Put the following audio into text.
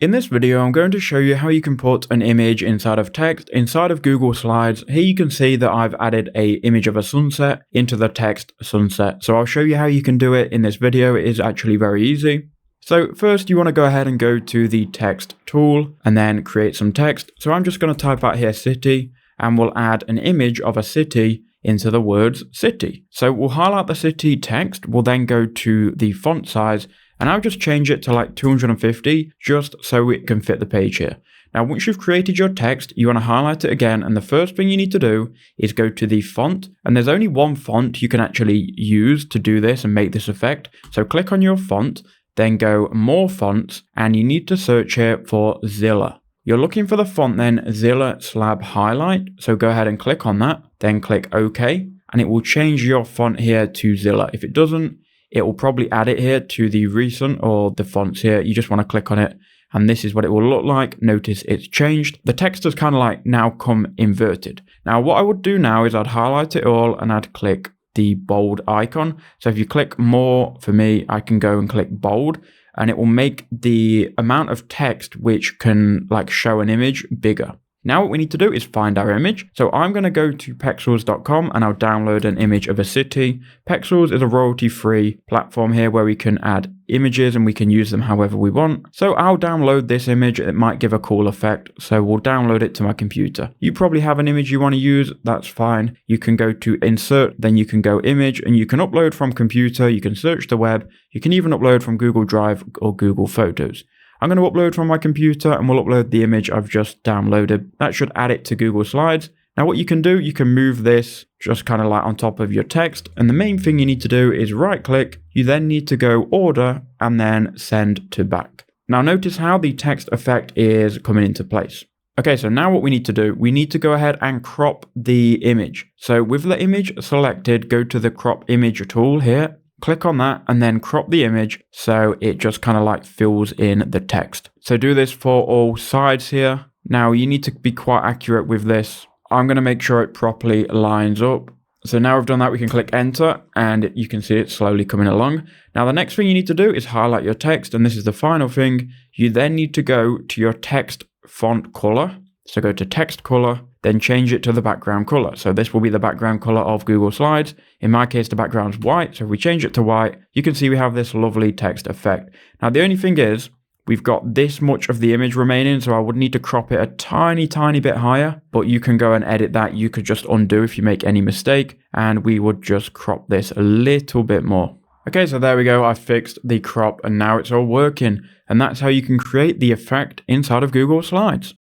In this video, I'm going to show you how you can put an image inside of text inside of Google Slides. Here you can see that I've added an image of a sunset into the text sunset. So I'll show you how you can do it in this video. It is actually very easy. So first you want to go ahead and go to the text tool and then create some text. So I'm just going to type out here city and we'll add an image of a city into the words city. So we'll highlight the city text. We'll then go to the font size and I'll just change it to like 250 just so it can fit the page here. Now, once you've created your text, you want to highlight it again. And the first thing you need to do is go to the font. And there's only one font you can actually use to do this and make this effect. So click on your font, then go more fonts, and you need to search here for Zilla. You're looking for the font then Zilla Slab Highlight. So go ahead and click on that, then click OK, and it will change your font here to Zilla. If it doesn't, it will probably add it here to the recent or the fonts here. You just want to click on it and this is what it will look like. Notice it's changed. The text has kind of like now come inverted. Now what I would do now is I'd highlight it all and I'd click the bold icon. So if you click more, for me, I can go and click bold and it will make the amount of text which can like show an image bigger. Now what we need to do is find our image. So I'm going to go to pexels.com and I'll download an image of a city. Pexels is a royalty-free platform here where we can add images and we can use them however we want. So I'll download this image. It might give a cool effect. So we'll download it to my computer. You probably have an image you want to use. That's fine. You can go to insert, then you can go image and you can upload from computer. You can search the web. You can even upload from Google Drive or Google Photos. I'm going to upload from my computer and we'll upload the image I've just downloaded. That should add it to Google Slides. Now what you can do, you can move this just kind of like on top of your text. And the main thing you need to do is right click. You then need to go order and then send to back. Now notice how the text effect is coming into place. Okay, so now what we need to do, we need to go ahead and crop the image. So with the image selected, go to the crop image tool here. Click on that and then crop the image so it just kind of like fills in the text. So do this for all sides here. Now you need to be quite accurate with this. I'm going to make sure it properly lines up. So now we've done that, we can click enter and you can see it slowly coming along. Now the next thing you need to do is highlight your text, and this is the final thing. You then need to go to your text font color. So go to text color, then change it to the background color. So this will be the background color of Google Slides. In my case, the background's white. So if we change it to white, you can see we have this lovely text effect. Now, the only thing is we've got this much of the image remaining. So I would need to crop it a tiny bit higher, but you can go and edit that. You could just undo if you make any mistake, and we would just crop this a little bit more. Okay, so there we go. I fixed the crop and now it's all working. And that's how you can create the effect inside of Google Slides.